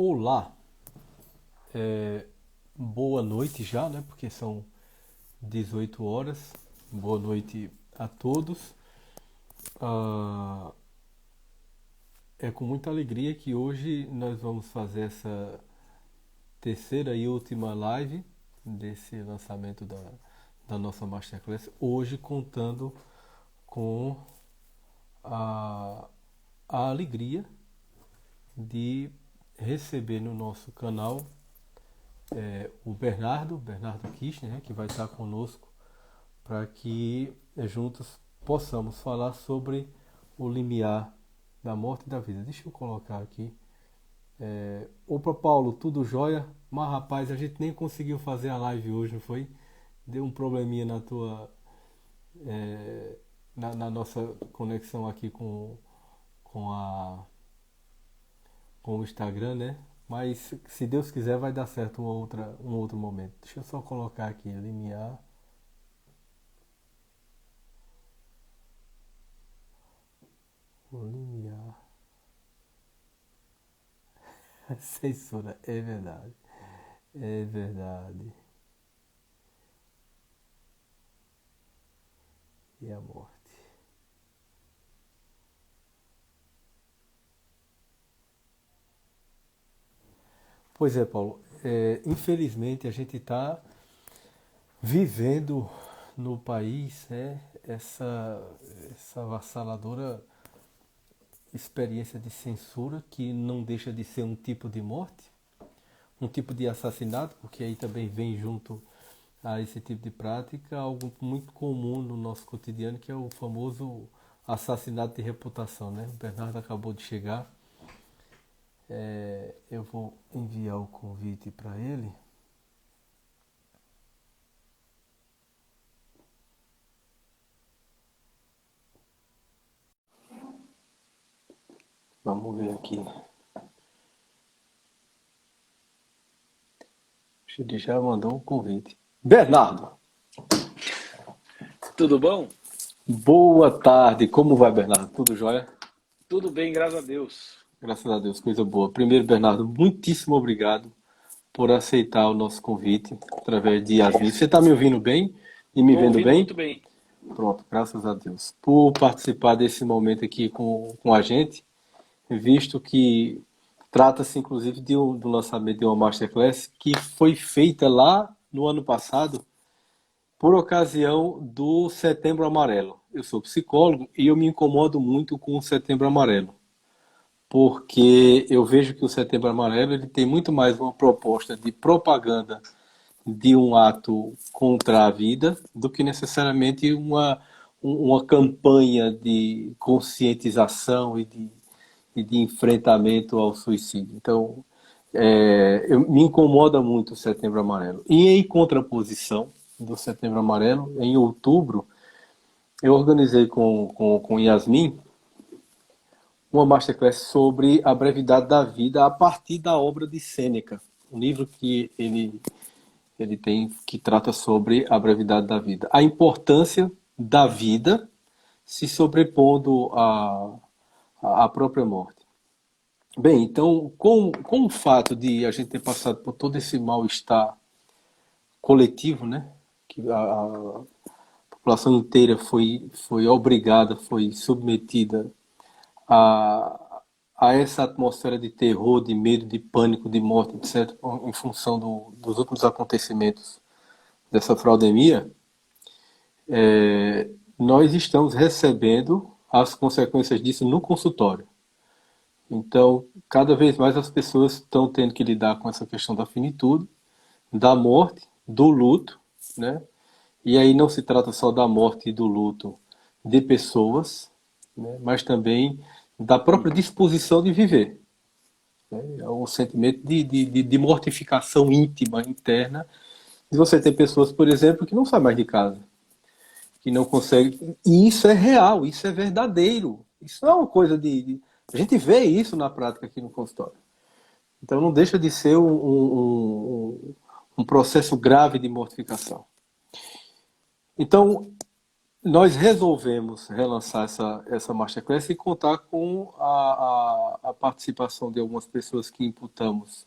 Olá, boa noite já, né? Porque são 18 horas. Boa noite a todos. Ah, é com muita alegria que hoje nós vamos fazer essa terceira e última live desse lançamento da nossa Masterclass. Hoje contando com a, a alegria de receber no nosso canal o Bernardo Kirchner, né, que vai estar conosco para que juntos possamos falar sobre o limiar da morte e da vida. Deixa eu colocar aqui. Opa, Paulo, tudo jóia? Mas rapaz, a gente nem conseguiu fazer a live hoje, não foi? Deu um probleminha na tua, na nossa conexão aqui com a com o Instagram, né? Mas se Deus quiser vai dar certo um outro momento. Deixa eu só colocar aqui, limiar, o limiar. Censura, é verdade. É verdade. E a morte. Pois é, Paulo. Infelizmente a gente está vivendo no país, né, essa avassaladora experiência de censura que não deixa de ser um tipo de morte, um tipo de assassinato, porque aí também vem junto a esse tipo de prática algo muito comum no nosso cotidiano, que é o famoso assassinato de reputação, né? O Bernardo acabou de chegar. Eu vou enviar o convite para ele. Vamos ver aqui. Ele já mandou o convite. Bernardo, Tudo bom? boa tarde. Como vai, Bernardo? Tudo jóia? Tudo bem, graças a Deus. Graças a Deus, coisa boa. Primeiro, Bernardo, muitíssimo obrigado por aceitar o nosso convite através de Yasmin. Você está me ouvindo bem e me Estou vendo ouvindo bem? muito bem. Pronto, graças a Deus. Por participar desse momento aqui com a gente, visto que trata-se inclusive do lançamento de uma Masterclass que foi feita lá no ano passado por ocasião do Setembro Amarelo. Eu sou psicólogo e eu me incomodo muito com o Setembro Amarelo, porque eu vejo que o Setembro Amarelo ele tem muito mais uma proposta de propaganda de um ato contra a vida do que necessariamente uma campanha de conscientização e de enfrentamento ao suicídio. Então, me incomoda muito o Setembro Amarelo. E em contraposição do Setembro Amarelo, em outubro, eu organizei com Yasmin uma masterclass sobre a brevidade da vida a partir da obra de Sêneca, um livro que ele tem que trata sobre a brevidade da vida, a importância da vida se sobrepondo à própria morte. Bem, então, com o fato de a gente ter passado por todo esse mal-estar coletivo, né, que a população inteira foi obrigada, foi submetida a essa atmosfera de terror, de medo, de pânico, de morte, etc., em função dos últimos acontecimentos dessa fraudemia, nós estamos recebendo as consequências disso no consultório. Então, cada vez mais as pessoas estão tendo que lidar com essa questão da finitude, da morte, do luto, né? E aí não se trata só da morte e do luto de pessoas, né? Mas também da própria disposição de viver. Né? É um sentimento de mortificação íntima, interna. E você tem pessoas, por exemplo, que não saem mais de casa, que não conseguem. E isso é real, isso é verdadeiro. Isso não é uma coisa a gente vê isso na prática aqui no consultório. Então não deixa de ser um processo grave de mortificação. Então, nós resolvemos relançar essa Masterclass e contar com a participação de algumas pessoas que imputamos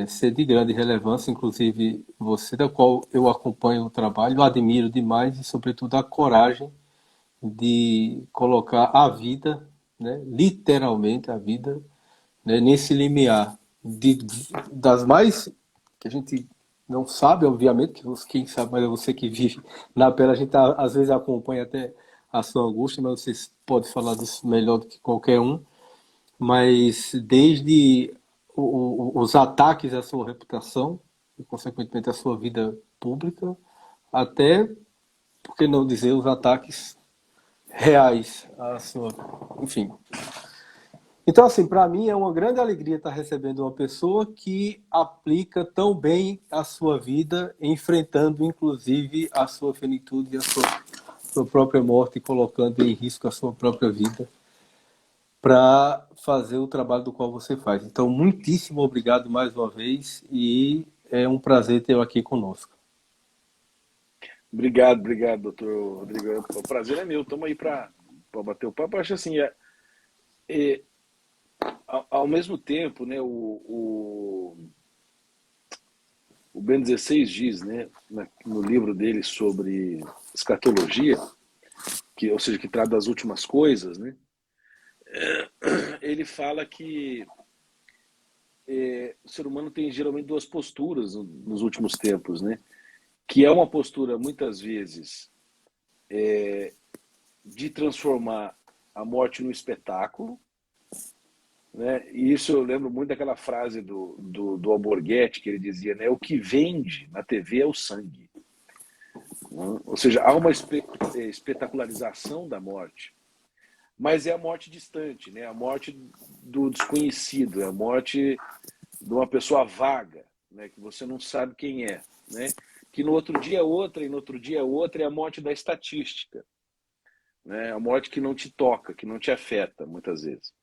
ser de grande relevância, inclusive você, da qual eu acompanho o trabalho, admiro demais e, sobretudo, a coragem de colocar a vida, né, literalmente a vida, né, nesse limiar das mais que a gente não sabe, obviamente, quem sabe, mas é você que vive na pele, a gente às vezes acompanha até a sua angústia, mas você pode falar disso melhor do que qualquer um, mas desde os ataques à sua reputação e, consequentemente, à sua vida pública, até, por que não dizer, os ataques reais à sua, enfim. Então, assim, para mim é uma grande alegria estar recebendo uma pessoa que aplica tão bem a sua vida, enfrentando, inclusive, a sua finitude e a sua própria morte, colocando em risco a sua própria vida, para fazer o trabalho do qual você faz. Então, muitíssimo obrigado mais uma vez e é um prazer tê-lo aqui conosco. Obrigado, doutor Rodrigo. O prazer é meu. Estamos aí para bater o papo. Eu acho assim, é, ao mesmo tempo, né, o Bento XVI diz, né, no livro dele sobre escatologia, ou seja, que trata das últimas coisas, né, ele fala que o ser humano tem geralmente duas posturas nos últimos tempos, né, que é uma postura, muitas vezes, de transformar a morte num espetáculo, né? E isso eu lembro muito daquela frase do Alborguete, que ele dizia, né, o que vende na TV é o sangue. Né? Ou seja, há uma espetacularização da morte, mas é a morte distante, né? A morte do desconhecido, é a morte de uma pessoa vaga, né? Que você não sabe quem é, né? Que no outro dia é outra, e no outro dia é outra, é a morte da estatística, né? A morte que não te toca, que não te afeta, muitas vezes.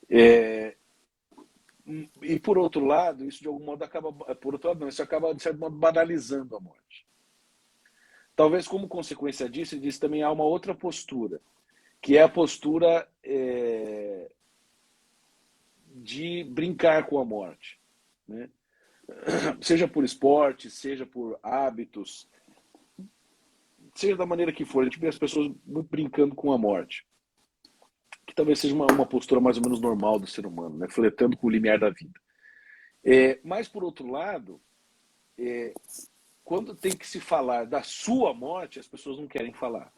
E por outro lado, isso de algum modo acaba, por outro lado não, isso acaba de certo modo banalizando a morte. Talvez como consequência disso também há uma outra postura, que é a postura de brincar com a morte, né? Seja por esporte, seja por hábitos, seja da maneira que for, a gente vê as pessoas muito brincando com a morte, que talvez seja uma postura mais ou menos normal do ser humano, né? Flertando com o limiar da vida. Mas, por outro lado, quando tem que se falar da sua morte, as pessoas não querem falar.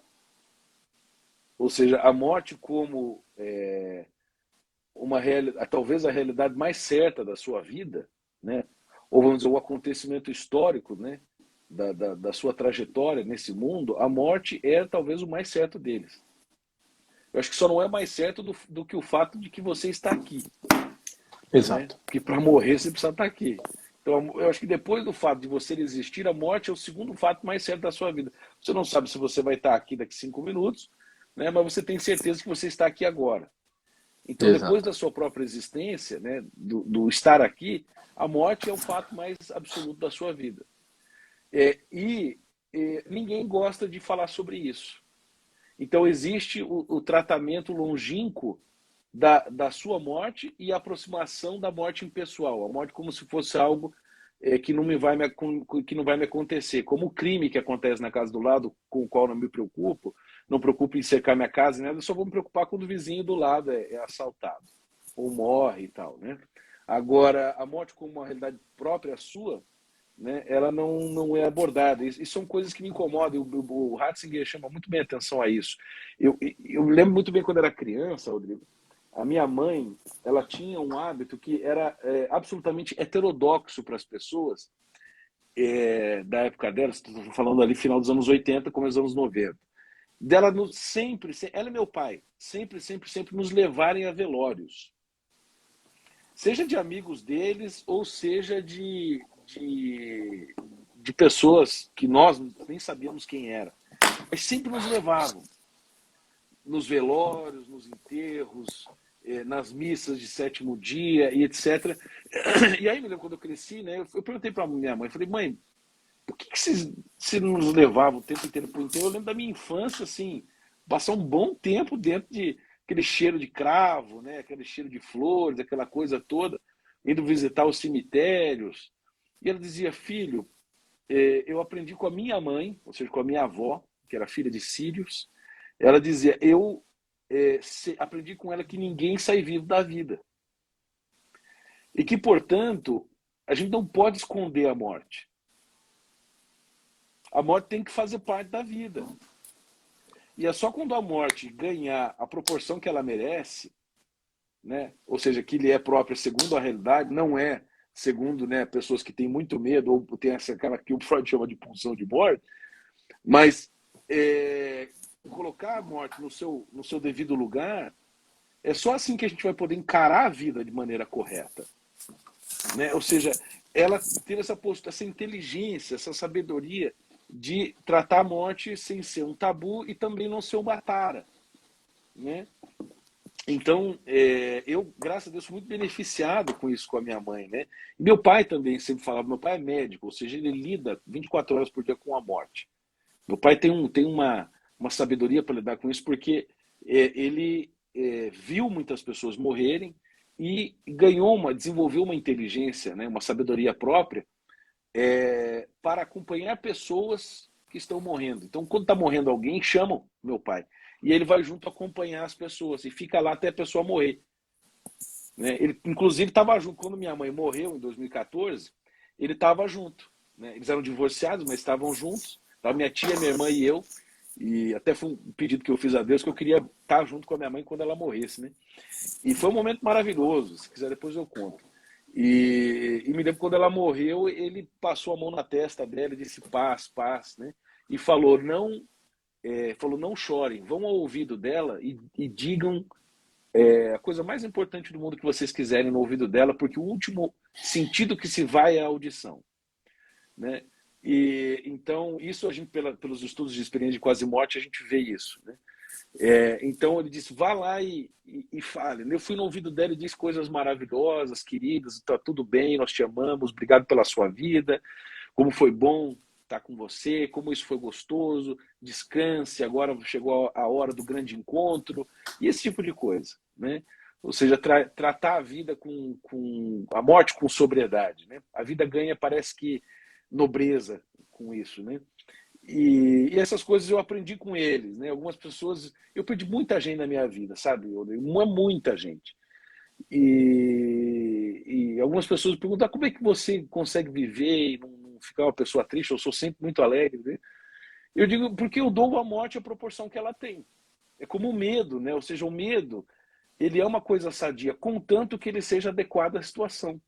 Ou seja, a morte como talvez a realidade mais certa da sua vida, né? Ou vamos dizer, o acontecimento histórico, né? Da sua trajetória nesse mundo, a morte é talvez o mais certo deles. Eu acho que só não é mais certo do que o fato de que você está aqui. Né? Exato. Porque para morrer você precisa estar aqui. Então, eu acho que depois do fato de você existir, a morte é o segundo fato mais certo da sua vida. Você não sabe se você vai estar aqui daqui 5 minutos, né? Mas você tem certeza que você está aqui agora. Então, depois Exato. da sua própria existência, né, do estar aqui, a morte é o fato mais absoluto da sua vida. Ninguém gosta de falar sobre isso. Então, existe o tratamento longínquo da sua morte e a aproximação da morte impessoal. A morte como se fosse algo que não vai me acontecer. Como o crime que acontece na casa do lado, com o qual não me preocupo, não preocupo em cercar minha casa, né? Eu só vou me preocupar quando o vizinho do lado é assaltado ou morre e tal, né? Agora, a morte como uma realidade própria sua, né, ela não é abordada. E são coisas que me incomodam. O Ratzinger chama muito bem atenção a isso. Eu lembro muito bem quando era criança, Rodrigo, a minha mãe, ela tinha um hábito que era absolutamente heterodoxo para as pessoas da época dela, estou falando ali final dos anos 80, começo dos anos 90. Dela sempre, ela e meu pai, sempre nos levarem a velórios. Seja de amigos deles, ou seja de pessoas que nós nem sabíamos quem era. Mas sempre nos levavam. Nos velórios, nos enterros, nas missas de sétimo dia e etc. E aí, me lembro quando eu cresci, né? Eu perguntei para minha mãe, falei, mãe, por que você não nos levava o tempo inteiro para o enterro? Eu lembro da minha infância, assim, passar um bom tempo dentro de aquele cheiro de cravo, né? Aquele cheiro de flores, aquela coisa toda, indo visitar os cemitérios. E ela dizia, filho, eu aprendi com a minha mãe, ou seja, com a minha avó, que era filha de sírios. Ela dizia, aprendi com ela que ninguém sai vivo da vida. E que, portanto, a gente não pode esconder a morte. A morte tem que fazer parte da vida. E é só quando a morte ganhar a proporção que ela merece, né? Ou seja, que lhe é própria segundo a realidade, não é segundo, né, pessoas que têm muito medo ou tem aquela que o Freud chama de pulsão de morte, mas colocar a morte no seu devido lugar, é só assim que a gente vai poder encarar a vida de maneira correta. Né? Ou seja, ela ter essa postura, essa inteligência, essa sabedoria de tratar a morte sem ser um tabu e também não ser uma tara. Né? Então, eu, graças a Deus, fui muito beneficiado com isso com a minha mãe. Né? E meu pai também sempre falava, meu pai é médico, ou seja, ele lida 24 horas por dia com a morte. Meu pai tem uma sabedoria para lidar com isso, porque ele viu muitas pessoas morrerem e desenvolveu uma inteligência, né, uma sabedoria própria para acompanhar pessoas que estão morrendo. Então, quando está morrendo alguém, chamam meu pai. E ele vai junto acompanhar as pessoas e fica lá até a pessoa morrer. Né? Ele, inclusive, estava junto. Quando minha mãe morreu, em 2014, ele estava junto. Né? Eles eram divorciados, mas estavam juntos. Tava minha tia, minha irmã e eu. E até foi um pedido que eu fiz a Deus, que eu queria estar junto com a minha mãe quando ela morresse. Né? E foi um momento maravilhoso. Se quiser, depois eu conto. E me lembro quando ela morreu, ele passou a mão na testa dela e disse paz, paz, né? E falou não chorem, vão ao ouvido dela e digam a coisa mais importante do mundo que vocês quiserem no ouvido dela, porque o último sentido que se vai é a audição, né? E então isso a gente pelos estudos de experiência de quase morte a gente vê isso, né? Então ele disse, vá lá e fale. Eu fui no ouvido dela e disse coisas maravilhosas, queridas, está tudo bem, nós te amamos, obrigado pela sua vida, como foi bom estar com você, como isso foi gostoso, descanse, agora chegou a hora do grande encontro, e esse tipo de coisa, né? Ou seja, tratar a vida com a morte com sobriedade, né? A vida ganha, parece que, nobreza com isso, né? E essas coisas eu aprendi com eles, né? Algumas pessoas, eu perdi muita gente na minha vida, sabe? Muita gente. E algumas pessoas perguntam, como é que você consegue viver e não ficar uma pessoa triste? Eu sou sempre muito alegre, né? Eu digo, porque eu dou à morte a proporção que ela tem. É como o medo, né? Ou seja, o medo, ele é uma coisa sadia, contanto que ele seja adequado à situação.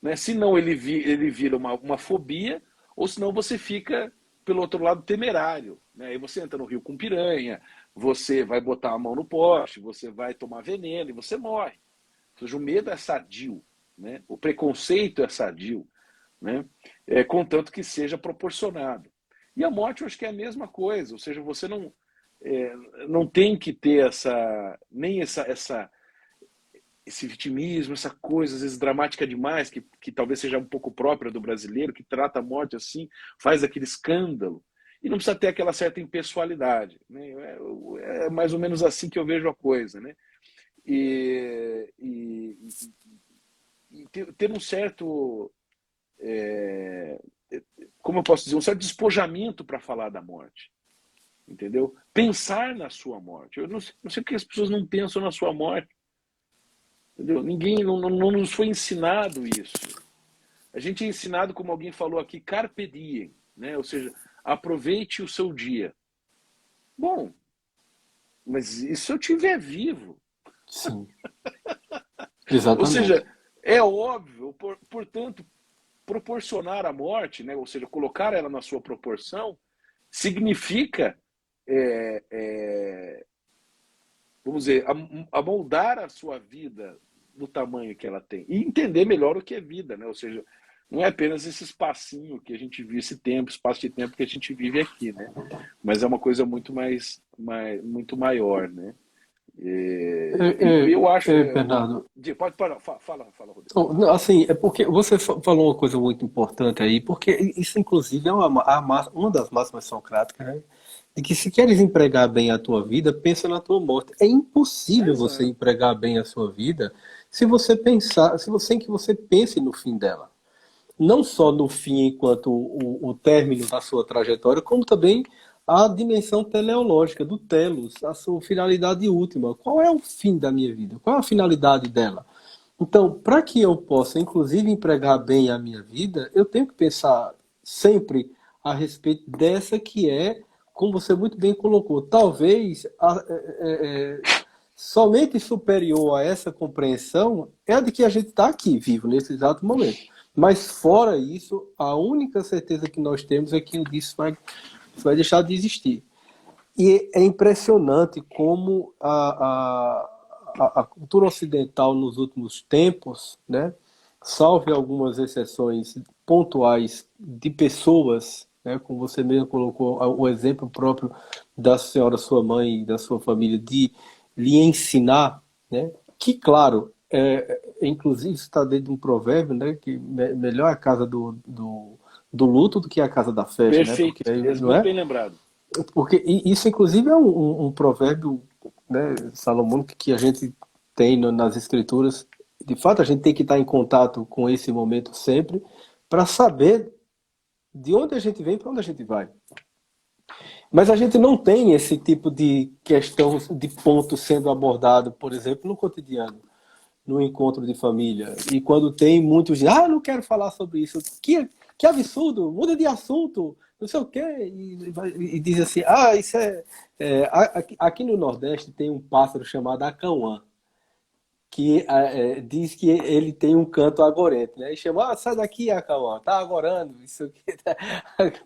Né? Senão ele vira uma fobia, ou senão você fica, pelo outro lado, temerário. Né? Aí você entra no rio com piranha, você vai botar a mão no poste, você vai tomar veneno e você morre. Ou seja, o medo é sadio, né? O preconceito é sadio, né? Contanto que seja proporcionado. E a morte eu acho que é a mesma coisa, ou seja, você não tem que ter nem esse vitimismo, essa coisa às vezes dramática demais, que talvez seja um pouco própria do brasileiro, que trata a morte assim, faz aquele escândalo, e não precisa ter aquela certa impessoalidade. Né? É mais ou menos assim que eu vejo a coisa. Né? E ter um certo, como eu posso dizer, um certo despojamento para falar da morte. Entendeu? Pensar na sua morte. Eu não sei porque as pessoas não pensam na sua morte. Entendeu? Ninguém não nos foi ensinado isso. A gente é ensinado, como alguém falou aqui, carpe diem, né? Ou seja, aproveite o seu dia. Bom, mas e se eu estiver vivo? Sim, Ou exatamente. seja, é óbvio, portanto, proporcionar a morte, né? Ou seja, colocar ela na sua proporção, significa, vamos dizer, amoldar a sua vida no tamanho que ela tem. E entender melhor o que é vida, né? Ou seja, não é apenas esse espacinho que a gente vive, esse tempo, espaço de tempo que a gente vive aqui, né? Mas é uma coisa muito muito maior, né? Eu acho. Bernardo, Pode parar, fala, Rodrigo. não, assim, é porque você falou uma coisa muito importante aí, porque isso, inclusive, é uma das máximas socráticas, né? De que se queres empregar bem a tua vida, pensa na tua morte. É impossível você Exato. empregar bem a sua vida se você pensar, se você, sem que você pense no fim dela. Não só no fim enquanto o término da sua trajetória, como também a dimensão teleológica do telos, a sua finalidade última. Qual é o fim da minha vida? Qual é a finalidade dela? Então, para que eu possa, inclusive, empregar bem a minha vida, eu tenho que pensar sempre a respeito dessa que é, como você muito bem colocou, talvez somente superior a essa compreensão é a de que a gente está aqui, vivo, nesse exato momento. Mas, fora isso, a única certeza que nós temos é que isso vai deixar de existir. E é impressionante como a cultura ocidental nos últimos tempos, né, salve algumas exceções pontuais de pessoas, né, como você mesmo colocou o exemplo próprio da senhora, sua mãe e da sua família, de lhe ensinar, né, que, claro, inclusive está dentro de um provérbio, né, que melhor é a casa do luto do que a casa da festa, né, porque Perfeito. não Muito é? bem lembrado. Porque isso, inclusive, é um provérbio, né, salomônico, que a gente tem nas escrituras. De fato, a gente tem que estar em contato com esse momento sempre para saber de onde a gente vem e para onde a gente vai. Mas a gente não tem esse tipo de questão, de ponto sendo abordado, por exemplo, no cotidiano, no encontro de família. E quando tem muitos dizem, eu não quero falar sobre isso. Que absurdo, muda de assunto, não sei o quê. E diz assim, isso aqui no Nordeste tem um pássaro chamado acauã, que diz que ele tem um canto agorento, né? E chama, sai daqui, acauã, tá agorando, isso aqui,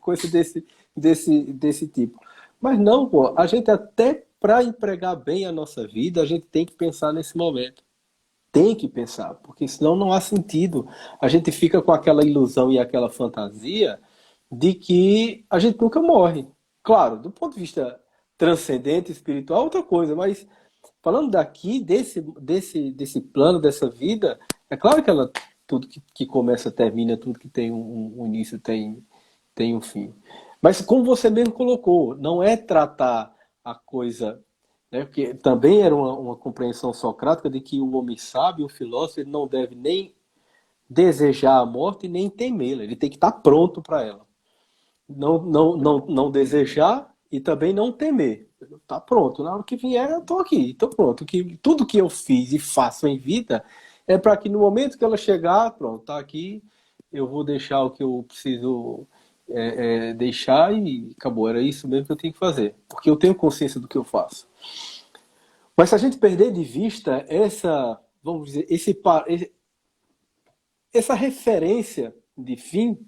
coisa desse tipo. Mas não, pô, a gente até para empregar bem a nossa vida, a gente tem que pensar nesse momento. Tem que pensar, porque senão não há sentido. A gente fica com aquela ilusão e aquela fantasia de que a gente nunca morre. Claro, do ponto de vista transcendente, espiritual, é outra coisa, mas falando daqui, desse plano, dessa vida, é claro que tudo que começa termina, tudo que tem um início tem um fim. Mas como você mesmo colocou, não é tratar a coisa, né, porque também era uma compreensão socrática de que o homem sábio, o filósofo, ele não deve nem desejar a morte nem temê-la, ele tem que estar pronto para ela. Não desejar e também não temer. Tá pronto, na hora que vier eu estou aqui, estou pronto. Tudo que eu fiz e faço em vida é para que no momento que ela chegar, pronto, tá aqui, eu vou deixar o que eu preciso deixar e acabou. Era isso mesmo que eu tenho que fazer, porque eu tenho consciência do que eu faço. Mas se a gente perder de vista vamos dizer, essa referência de fim,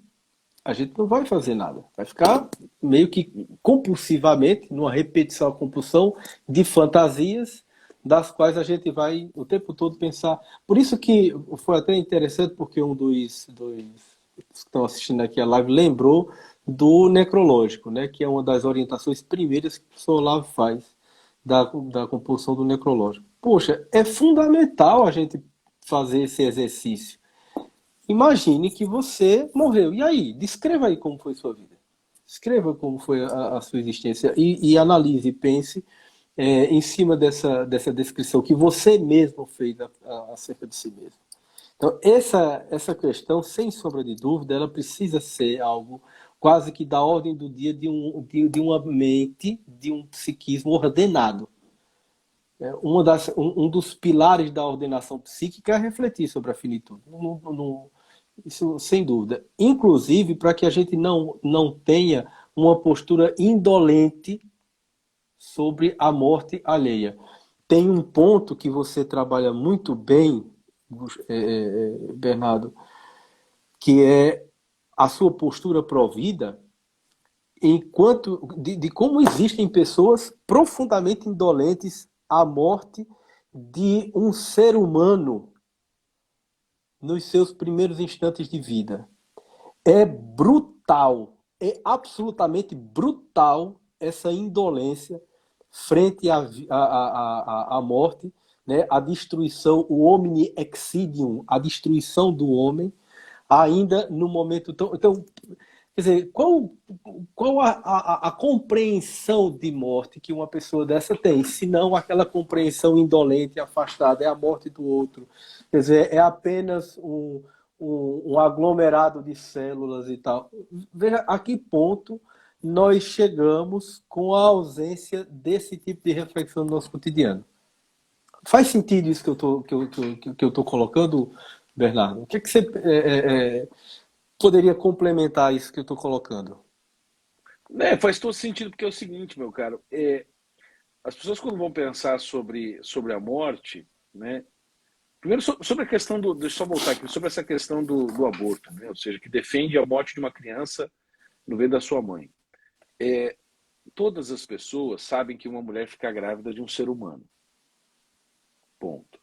a gente não vai fazer nada. Vai ficar meio que compulsivamente, numa repetição, compulsão de fantasias, das quais a gente vai o tempo todo pensar. Por isso que foi até interessante, porque um dos que estão assistindo aqui a live lembrou do necrológico, né, que é uma das orientações primeiras que o professor Olavo faz da compulsão do necrológico. Poxa, é fundamental a gente fazer esse exercício. Imagine que você morreu. E aí? Descreva aí como foi sua vida. Escreva como foi a sua existência e analise, pense em cima dessa descrição que você mesmo fez acerca de si mesmo. Então, essa questão, sem sombra de dúvida, ela precisa ser algo quase que da ordem do dia de uma mente, de um psiquismo ordenado. Um dos pilares da ordenação psíquica é refletir sobre a finitude. Isso sem dúvida. Inclusive para que a gente não tenha uma postura indolente sobre a morte alheia. Tem um ponto que você trabalha muito bem, Bernardo, que é a sua postura pró-vida, enquanto de como existem pessoas profundamente indolentes à morte de um ser humano nos seus primeiros instantes de vida. É brutal, é absolutamente brutal essa indolência frente à morte, né? A destruição, o homini excidium, a destruição do homem, ainda no momento tão... Então, quer dizer, qual a compreensão de morte que uma pessoa dessa tem, se não aquela compreensão indolente, afastada, é a morte do outro. Quer dizer, é apenas um aglomerado de células e tal. Veja a que ponto nós chegamos com a ausência desse tipo de reflexão no nosso cotidiano. Faz sentido isso que eu estou colocando, Bernardo? O que você poderia complementar isso que eu estou colocando? Faz todo sentido, porque é o seguinte, meu caro, as pessoas quando vão pensar sobre a morte, né? Primeiro sobre a questão deixa eu só voltar aqui, sobre essa questão do aborto, né? Ou seja, que defende a morte de uma criança no ventre da sua mãe. Todas as pessoas sabem que uma mulher fica grávida de um ser humano. Ponto.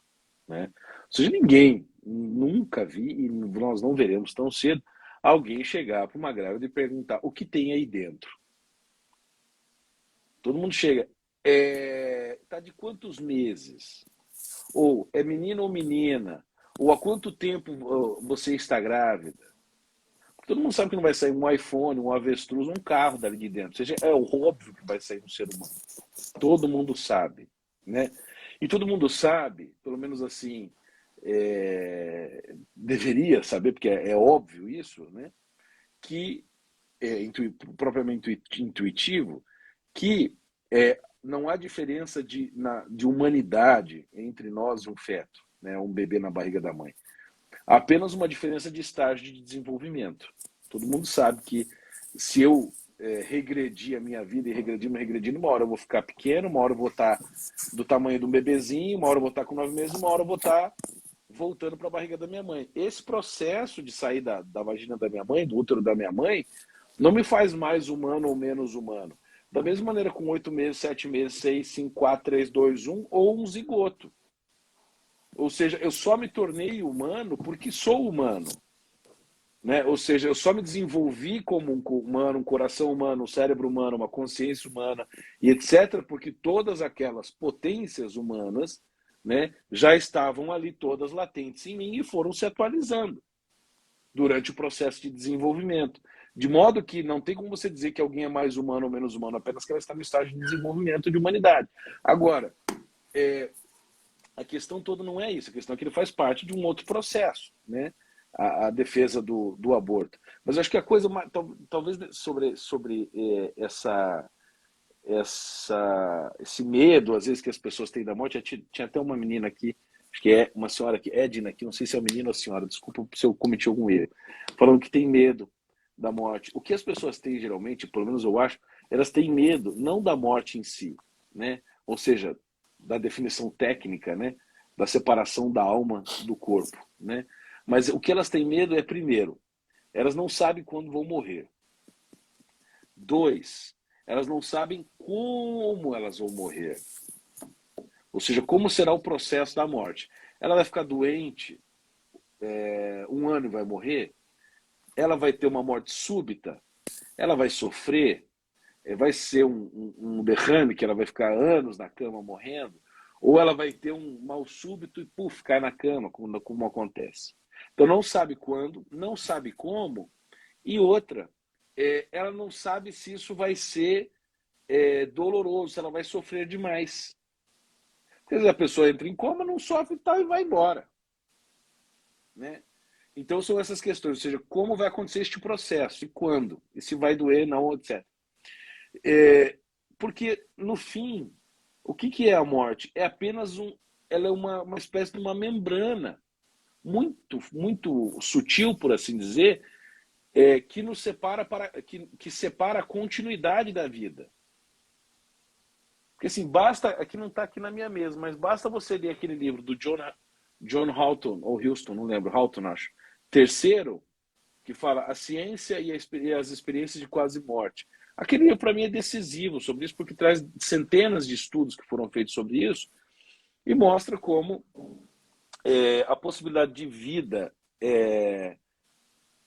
Né? Ou seja, ninguém, nunca vi, e nós não veremos tão cedo, alguém chegar para uma grávida e perguntar o que tem aí dentro. Todo mundo chega. Tá de quantos meses? Ou é menino ou menina? Ou há quanto tempo você está grávida? Todo mundo sabe que não vai sair um iPhone, um avestruz, um carro dali de dentro. Ou seja, é óbvio que vai sair um ser humano. Todo mundo sabe. Né? E todo mundo sabe, pelo menos assim, deveria saber, porque é óbvio isso, né? Que é propriamente intuitivo, que não há diferença de humanidade entre nós e um feto, né? Um bebê na barriga da mãe. Há apenas uma diferença de estágio de desenvolvimento. Todo mundo sabe que se eu regredir a minha vida e regredindo, uma hora eu vou ficar pequeno, uma hora eu vou estar do tamanho de um bebezinho, uma hora eu vou estar com 9 meses, uma hora eu vou estar voltando para a barriga da minha mãe. Esse processo de sair da vagina da minha mãe, do útero da minha mãe, não me faz mais humano ou menos humano. Da mesma maneira com 8 meses, 7 meses, 6, 5, 4, 3, 2, 1 ou um zigoto. Ou seja, eu só me tornei humano porque sou humano. Né? Ou seja, eu só me desenvolvi como um humano, um coração humano, um cérebro humano, uma consciência humana e etc., porque todas aquelas potências humanas, né, já estavam ali todas latentes em mim e foram se atualizando durante o processo de desenvolvimento. De modo que não tem como você dizer que alguém é mais humano ou menos humano, apenas que ela está no estágio de desenvolvimento de humanidade. Agora, a questão toda não é isso, a questão é que ele faz parte de um outro processo, né? A defesa do aborto. Mas eu acho que a coisa, talvez sobre esse medo, às vezes, que as pessoas têm da morte, tinha até uma menina aqui, acho que é uma senhora aqui, Edna, aqui, não sei se é o menino ou a senhora, desculpa se eu cometi algum erro, falando que tem medo da morte. O que as pessoas têm, geralmente, pelo menos eu acho, elas têm medo, não da morte em si, né? Ou seja, da definição técnica, né? Da separação da alma do corpo, né? Mas o que elas têm medo é, primeiro, elas não sabem quando vão morrer. 2, elas não sabem como elas vão morrer. Ou seja, como será o processo da morte. Ela vai ficar doente 1 ano e vai morrer? Ela vai ter uma morte súbita? Ela vai sofrer? Vai ser um derrame que ela vai ficar anos na cama morrendo? Ou ela vai ter um mal súbito e, puf, cai na cama, como acontece. Então não sabe quando, não sabe como, e outra, ela não sabe se isso vai ser doloroso, se ela vai sofrer demais. Quer dizer, a pessoa entra em coma, não sofre e tal, e vai embora. Né? Então são essas questões, ou seja, como vai acontecer este processo, e quando, e se vai doer, não, etc. Porque, no fim, o que é a morte? É apenas ela é uma espécie de uma membrana muito, muito sutil, por assim dizer, que nos separa que separa a continuidade da vida. Porque assim, basta, aqui não está aqui na minha mesa, mas basta você ler aquele livro do John Houghton, ou Houston, não lembro, Houghton, acho. Terceiro, que fala A Ciência e as Experiências de Quase Morte. Aquele livro, para mim, é decisivo sobre isso, porque traz centenas de estudos que foram feitos sobre isso e mostra como a possibilidade de vida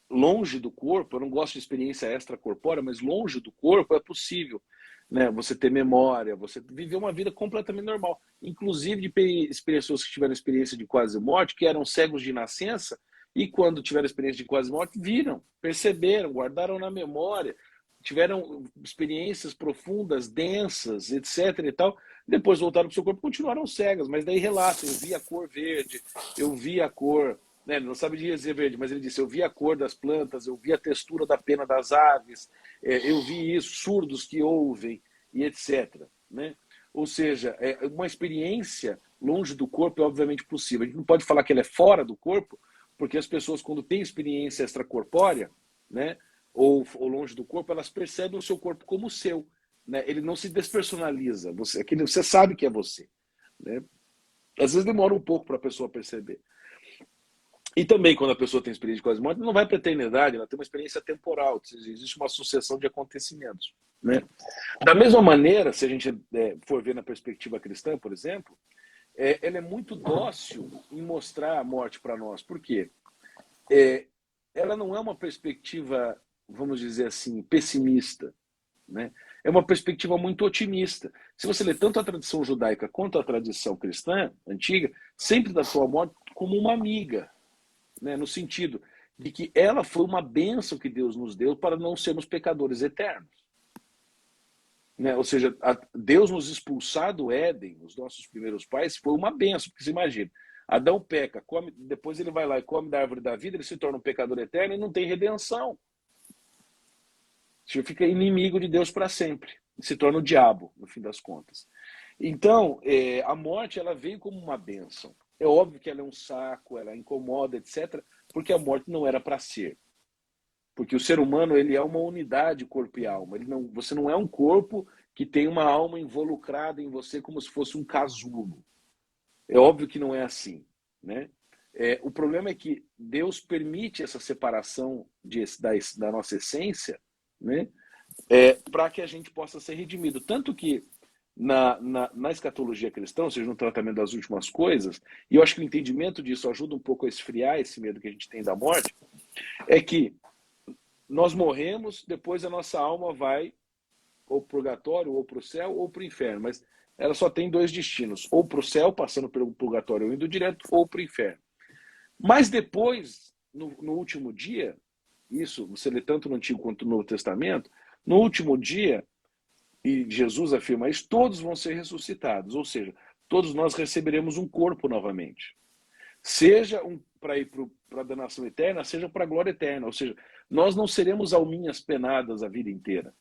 longe do corpo, eu não gosto de experiência extracorpórea, mas longe do corpo é possível. né? Você ter memória, você viver uma vida completamente normal. Inclusive de pessoas que tiveram experiência de quase morte, que eram cegos de nascença, e quando tiveram experiência de quase morte, viram, perceberam, guardaram na memória, tiveram experiências profundas, densas, etc. e tal. Depois voltaram para o seu corpo e continuaram cegas, mas daí relatam: eu vi a cor verde, eu vi a cor, né? Ele não sabe dizer verde, mas ele disse: eu vi a cor das plantas, eu vi a textura da pena das aves, eu vi isso, surdos que ouvem, e etc. Né? Ou seja, uma experiência longe do corpo é obviamente possível. A gente não pode falar que ela é fora do corpo, porque as pessoas, quando têm experiência extracorpórea, né, ou longe do corpo, elas percebem o seu corpo como o seu. Né? Ele não se despersonaliza. Você sabe que é você. Né? Às vezes demora um pouco para a pessoa perceber. E também, quando a pessoa tem experiência de quase morte, não vai para a eternidade, ela tem uma experiência temporal, existe uma sucessão de acontecimentos. Né? Da mesma maneira, se a gente for ver na perspectiva cristã, por exemplo, ela é muito dócil em mostrar a morte para nós. Por quê? Ela não é uma perspectiva, vamos dizer assim, pessimista. Né? É uma perspectiva muito otimista. Se você lê tanto a tradição judaica quanto a tradição cristã antiga, sempre da sua morte como uma amiga, né? No sentido de que ela foi uma bênção que Deus nos deu para não sermos pecadores eternos. Né? Ou seja, Deus nos expulsar do Éden, os nossos primeiros pais, foi uma bênção, porque você imagina, Adão peca, come, depois ele vai lá e come da árvore da vida, ele se torna um pecador eterno e não tem redenção. Você fica inimigo de Deus para sempre, se torna o diabo, no fim das contas. Então, a morte, ela veio como uma bênção. É óbvio que ela é um saco, ela incomoda, etc., porque a morte não era para ser. Porque o ser humano, ele é uma unidade, corpo e alma. Você não é um corpo que tem uma alma involucrada em você como se fosse um casulo. É óbvio que não é assim. Né? O problema é que Deus permite essa separação da nossa essência, né? Para que a gente possa ser redimido. Tanto que na escatologia cristã, ou seja, no tratamento das últimas coisas, e eu acho que o entendimento disso ajuda um pouco a esfriar esse medo que a gente tem da morte, é que nós morremos, depois a nossa alma vai ou para o purgatório, ou para o céu, ou para o inferno. Mas ela só tem dois destinos: ou para o céu, passando pelo purgatório, indo direto, ou para o inferno. Mas depois, no último dia, isso você lê tanto no Antigo quanto no Novo Testamento, no último dia, e Jesus afirma isso, todos vão ser ressuscitados. Ou seja, todos nós receberemos um corpo novamente. Seja para ir para a danação eterna, seja para a glória eterna. Ou seja, nós não seremos alminhas penadas a vida inteira.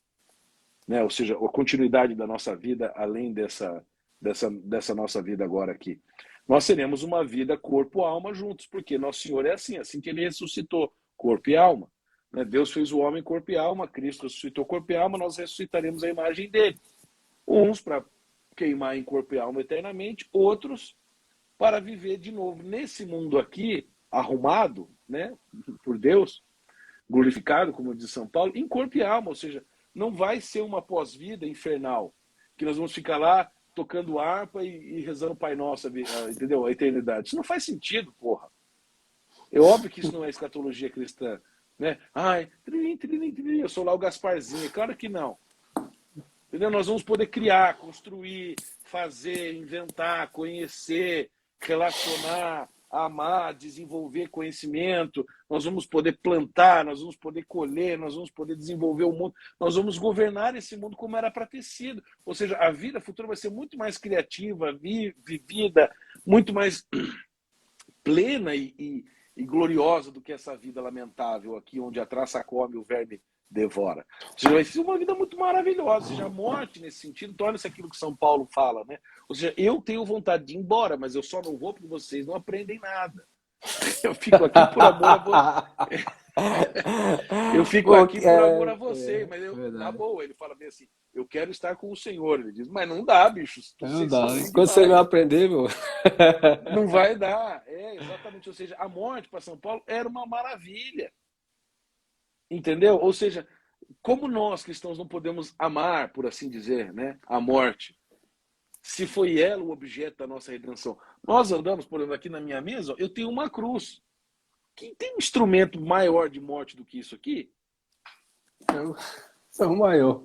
Né? Ou seja, a continuidade da nossa vida além dessa nossa vida agora aqui. Nós seremos uma vida corpo-alma juntos, porque Nosso Senhor é assim que Ele ressuscitou, corpo e alma. Né? Deus fez o homem corpo e alma, Cristo ressuscitou corpo e alma, nós ressuscitaremos a imagem dele. Uns para queimar em corpo e alma eternamente, outros para viver de novo nesse mundo aqui, arrumado, né, por Deus, glorificado, como diz São Paulo, em corpo e alma. Ou seja, não vai ser uma pós-vida infernal, que nós vamos ficar lá tocando harpa e rezando Pai Nosso, entendeu? A eternidade. Isso não faz sentido, porra. É óbvio que isso não é escatologia cristã. Né? Ai, eu sou lá o Gasparzinho. Claro que não. Entendeu? Nós vamos poder criar, construir, fazer, inventar, conhecer, relacionar, amar, desenvolver conhecimento, nós vamos poder plantar, nós vamos poder colher, nós vamos poder desenvolver o mundo, nós vamos governar esse mundo como era para ter sido. Ou seja, a vida futura vai ser muito mais criativa, vivida, muito mais plena e gloriosa do que essa vida lamentável aqui, onde a traça come, o verme devora. Ou seja, vai ser uma vida muito maravilhosa. Ou seja, a morte, nesse sentido, torna-se aquilo que São Paulo fala, né? Ou seja, eu tenho vontade de ir embora, mas eu só não vou porque vocês não aprendem nada. Eu fico aqui por amor a vocês. Eu fico Pô, aqui por amor a vocês, mas na verdade. boa, ele fala bem assim: eu quero estar com o Senhor. Ele diz, mas não dá, bicho, Não vocês dá. são ruins Quando você não demais. aprender, meu. Não vai dar. Exatamente. Ou seja, a morte para São Paulo era uma maravilha. Entendeu? Ou seja, como nós cristãos não podemos amar, por assim dizer, né, a morte, se foi ela o objeto da nossa redenção? Nós andamos, por exemplo, aqui na minha mesa, eu tenho uma cruz. Quem tem um instrumento maior de morte do que isso aqui? É o maior.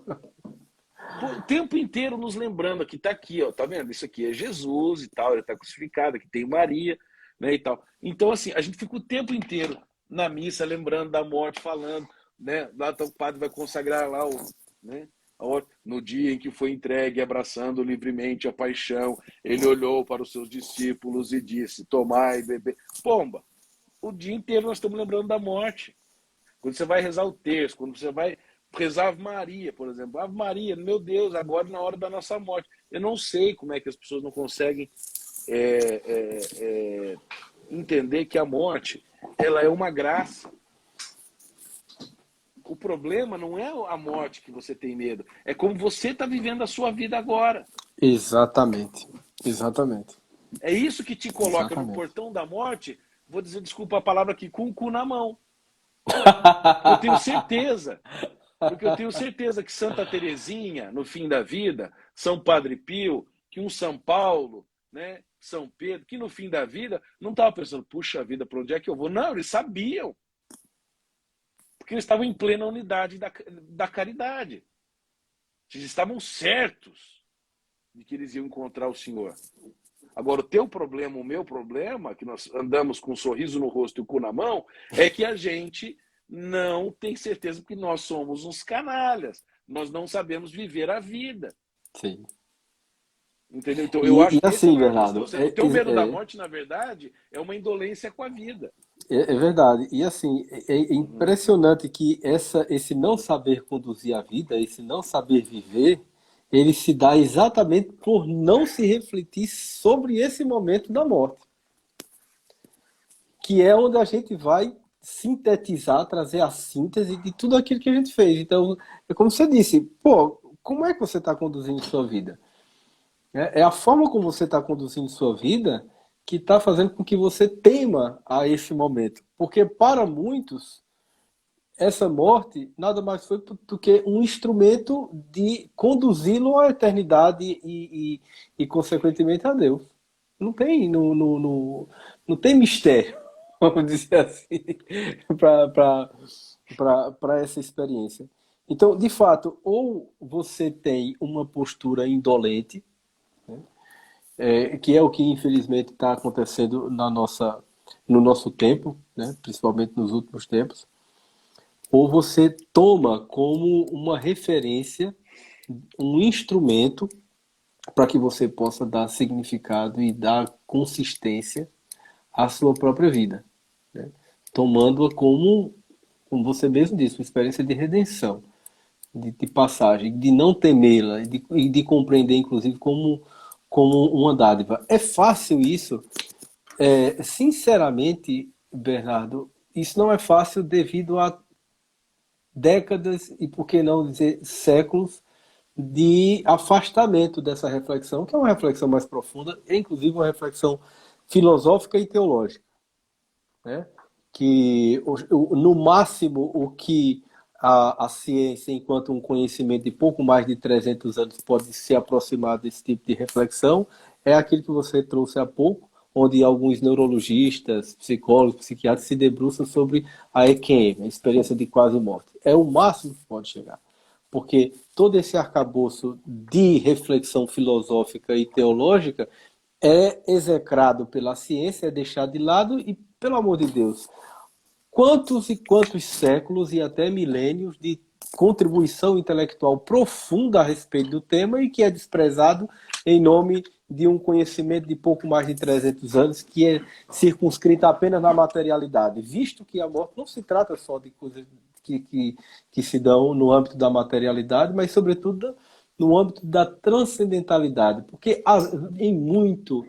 o tempo inteiro nos lembrando que está aqui, ó, tá vendo? Isso aqui é Jesus e tal, ele está crucificado, aqui tem Maria, né, e tal. Então, assim, a gente fica o tempo inteiro na missa lembrando da morte, falando, né? Lá o padre vai consagrar lá o, né? No dia em que foi entregue, abraçando livremente a paixão, ele olhou para os seus discípulos e disse: tomai, bebê. Pomba, o dia inteiro nós estamos lembrando da morte. Quando você vai rezar o terço, quando você vai rezar Ave Maria, por exemplo. Ave Maria, meu Deus, agora na hora da nossa morte. Eu não sei como é que as pessoas não conseguem entender que a morte, ela é uma graça. O problema não é a morte que você tem medo, é como você está vivendo a sua vida agora. Exatamente. Exatamente. É isso que te coloca no Exatamente. portão da morte, vou dizer, desculpa a palavra aqui, com o cu na mão. Eu tenho certeza, porque eu tenho certeza que Santa Teresinha, no fim da vida, São Padre Pio, que um São Paulo, né, São Pedro, que no fim da vida não estava pensando, puxa vida, para onde é que eu vou? Não, eles sabiam. Porque eles estavam em plena unidade da caridade. Eles estavam certos de que eles iam encontrar o Senhor. Agora, o teu problema, o meu problema, que nós andamos com um sorriso no rosto e o cu na mão, é que a gente não tem certeza que nós somos uns canalhas. Nós não sabemos viver a vida. Sim. Entendeu? Então, eu acho E que esse é o assim, maior risco de Bernardo, você. O teu medo da morte, na verdade, é uma indolência com a vida. é verdade. E assim, é Uhum. impressionante que esse não saber conduzir a vida, esse não saber viver, ele se dá exatamente por não se refletir sobre esse momento da morte, que é onde a gente vai sintetizar, trazer a síntese de tudo aquilo que a gente fez. Então, é como você disse, pô, como é que você está conduzindo sua vida? É a forma como você está conduzindo sua vida que está fazendo com que você tema a esse momento. Porque para muitos, essa morte nada mais foi do que um instrumento de conduzi-lo à eternidade e, consequentemente, a Deus. Não tem, não tem mistério, vamos dizer assim, para essa experiência. Então, de fato, ou você tem uma postura indolente, que é o que infelizmente está acontecendo no nosso tempo, né? Principalmente nos últimos tempos, ou você toma como uma referência um instrumento para que você possa dar significado e dar consistência à sua própria vida, né? Tomando-a como você mesmo disse, uma experiência de redenção, de passagem, de não temê-la e de compreender, inclusive, como uma dádiva. É fácil isso? Sinceramente, Bernardo, isso não é fácil devido a décadas e, por que não dizer, séculos de afastamento dessa reflexão, que é uma reflexão mais profunda, e inclusive uma reflexão filosófica e teológica, né? Que no máximo o que a ciência, enquanto um conhecimento de pouco mais de 300 anos, pode se aproximar desse tipo de reflexão, é aquilo que você trouxe há pouco, onde alguns neurologistas, psicólogos, psiquiatras se debruçam sobre a EQM, a experiência de quase morte. É o máximo que pode chegar. Porque todo esse arcabouço de reflexão filosófica e teológica é execrado pela ciência, é deixado de lado e, pelo amor de Deus, quantos e quantos séculos e até milênios de contribuição intelectual profunda a respeito do tema e que é desprezado em nome de um conhecimento de pouco mais de 300 anos que é circunscrito apenas na materialidade, visto que a morte não se trata só de coisas que se dão no âmbito da materialidade, mas sobretudo no âmbito da transcendentalidade, porque em muito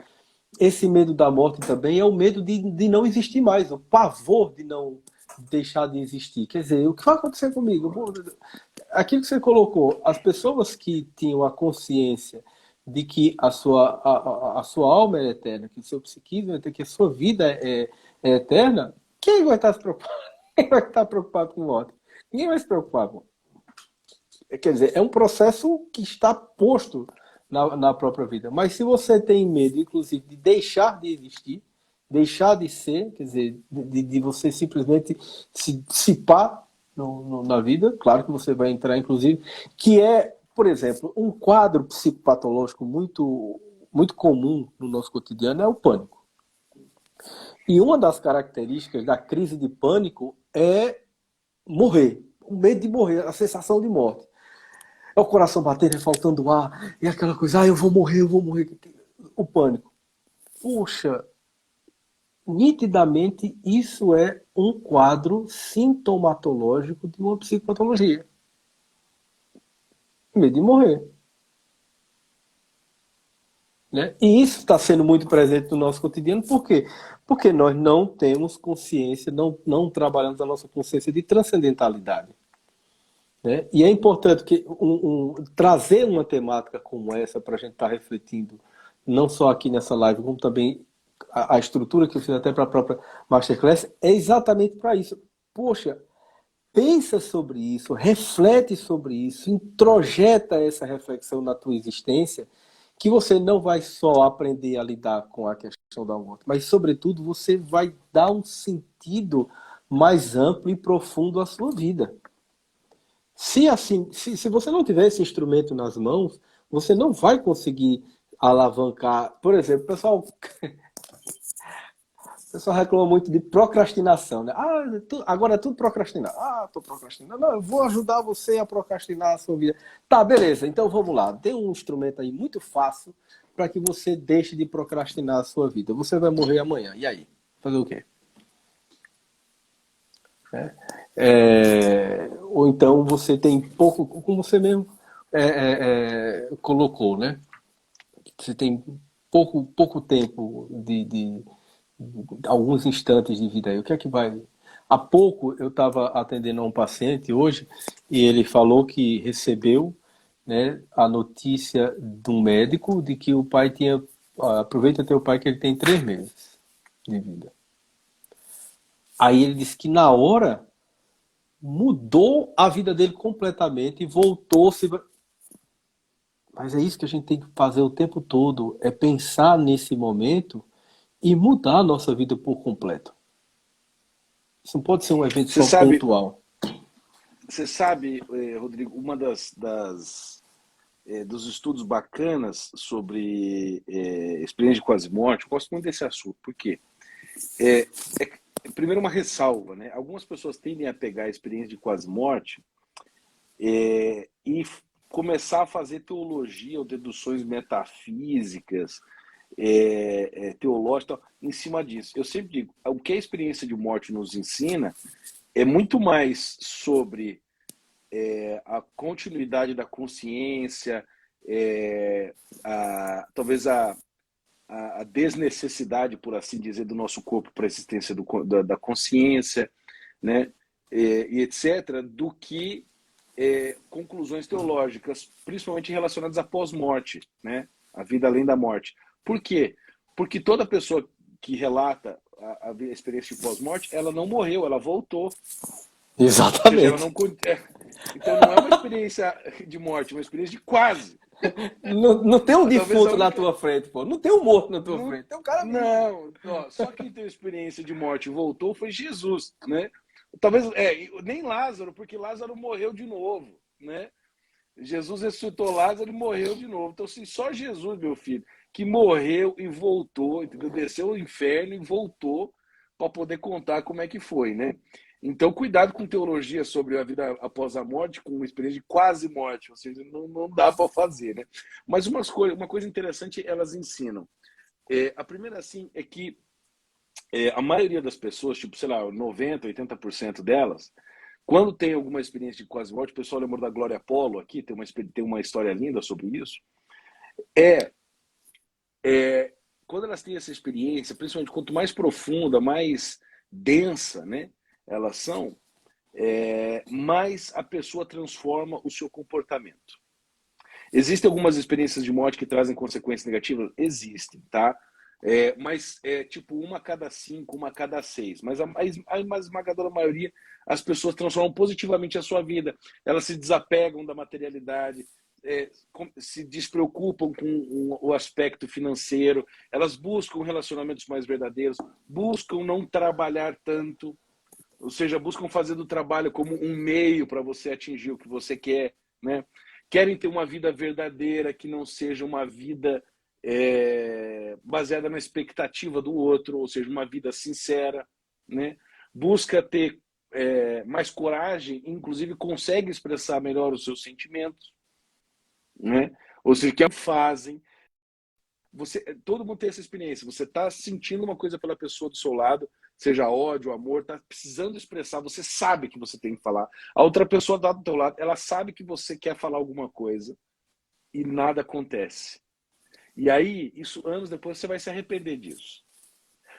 esse medo da morte também é o medo de não existir mais, o pavor de não deixar de existir. Quer dizer, o que vai acontecer comigo? Aquilo que você colocou, as pessoas que tinham a consciência de que a sua alma é eterna, que o seu psiquismo é eterno, que a sua vida é eterna, quem vai estar se preocupado? Quem vai estar preocupado com morte? Ninguém vai se preocupar com. Quer dizer, é um processo que está posto na própria vida. Mas se você tem medo, inclusive, de deixar de existir, deixar de ser, quer dizer, de você simplesmente se dissipar na vida, claro que você vai entrar, inclusive, que é por exemplo, um quadro psicopatológico muito comum no nosso cotidiano é o pânico. E uma das características da crise de pânico é morrer, o medo de morrer, a sensação de morte. É o coração batendo, é faltando ar, e aquela coisa, eu vou morrer, eu vou morrer. O pânico. Puxa, nitidamente isso é um quadro sintomatológico de uma psicopatologia. Medo de morrer. Né? E isso está sendo muito presente no nosso cotidiano, por quê? Porque nós não temos consciência, não trabalhamos a nossa consciência de transcendentalidade. Né? E é importante que trazer uma temática como essa para a gente estar refletindo, não só aqui nessa live, como também a estrutura que eu fiz até para a própria Masterclass, é exatamente para isso. Poxa, pensa sobre isso, reflete sobre isso, introjeta essa reflexão na tua existência, que você não vai só aprender a lidar com a questão da morte, mas, sobretudo, você vai dar um sentido mais amplo e profundo à sua vida. Se você não tiver esse instrumento nas mãos, você não vai conseguir alavancar. Por exemplo, o pessoal reclama muito de procrastinação, né? Agora é tudo procrastinar. Estou procrastinando. Não, eu vou ajudar você a procrastinar a sua vida. Tá, beleza. Então vamos lá. Tem um instrumento aí muito fácil para que você deixe de procrastinar a sua vida. Você vai morrer amanhã. E aí? Fazer o quê? Ou então você tem pouco, como você mesmo colocou, né? Você tem pouco tempo de alguns instantes de vida aí. O que é que vai... Há pouco eu estava atendendo a um paciente hoje e ele falou que recebeu, né, a notícia de um médico de que o pai tinha... Aproveita teu pai que ele tem 3 meses de vida. Aí ele disse que na hora mudou a vida dele completamente e voltou-se... Mas é isso que a gente tem que fazer o tempo todo, é pensar nesse momento e mudar a nossa vida por completo. Isso não pode ser um evento Você só sabe, pontual. você sabe, Rodrigo, uma dos estudos bacanas sobre experiência de quase morte, eu gosto muito desse assunto, porque primeiro uma ressalva, né? Algumas pessoas tendem a pegar a experiência de quase morte e começar a fazer teologia ou deduções metafísicas, teológicas, em cima disso. Eu sempre digo, o que a experiência de morte nos ensina é muito mais sobre a continuidade da consciência, talvez a desnecessidade, por assim dizer, do nosso corpo para a existência da consciência, né? E etc., do que conclusões teológicas, principalmente relacionadas à pós-morte, né? A vida além da morte. Por quê? Porque toda pessoa que relata a experiência de pós-morte, ela não morreu, ela voltou. Ou seja, ela Exatamente. não. Então não é uma experiência de morte, é uma experiência de quase. Não tem um Talvez a defunto na única. tua frente, pô. Não tem um morto na tua Não, frente. Tem um cara vivo. não, ó, só quem teve experiência de morte e voltou foi Jesus, né? Talvez, nem Lázaro, porque Lázaro morreu de novo, né? Jesus ressuscitou Lázaro e morreu de novo. Então, assim, só Jesus, meu filho, que morreu e voltou, entendeu? Desceu ao inferno e voltou para poder contar como é que foi, né? Então, cuidado com teologia sobre a vida após a morte, com uma experiência de quase morte, ou seja, não dá para fazer, né? Mas uma coisa interessante elas ensinam. A primeira, assim, é que a maioria das pessoas, tipo, sei lá, 90, 80% delas, quando tem alguma experiência de quase morte, o pessoal lembra da Glória Polo aqui, tem uma história linda sobre isso. Quando elas têm essa experiência, principalmente quanto mais profunda, mais densa, né, elas são, mais a pessoa transforma o seu comportamento. Existem algumas experiências de morte que trazem consequências negativas? Existem, tá? Mas é tipo 1 a cada 5, 1 a cada 6. Mas a esmagadora maioria, as pessoas transformam positivamente a sua vida. Elas se desapegam da materialidade, se despreocupam com o aspecto financeiro, elas buscam relacionamentos mais verdadeiros, buscam não trabalhar tanto, ou seja, buscam fazer do trabalho como um meio para você atingir o que você quer, né? querem ter uma vida verdadeira, que não seja uma vida baseada na expectativa do outro, ou seja, uma vida sincera, né? Busca ter mais coragem, inclusive consegue expressar melhor os seus sentimentos, né? Ou seja, que fazem. Todo mundo tem essa experiência. Você está sentindo uma coisa pela pessoa do seu lado, seja ódio, amor, está precisando expressar, você sabe que você tem que falar. A outra pessoa está do teu lado, ela sabe que você quer falar alguma coisa e nada acontece. E aí, isso anos depois, você vai se arrepender disso.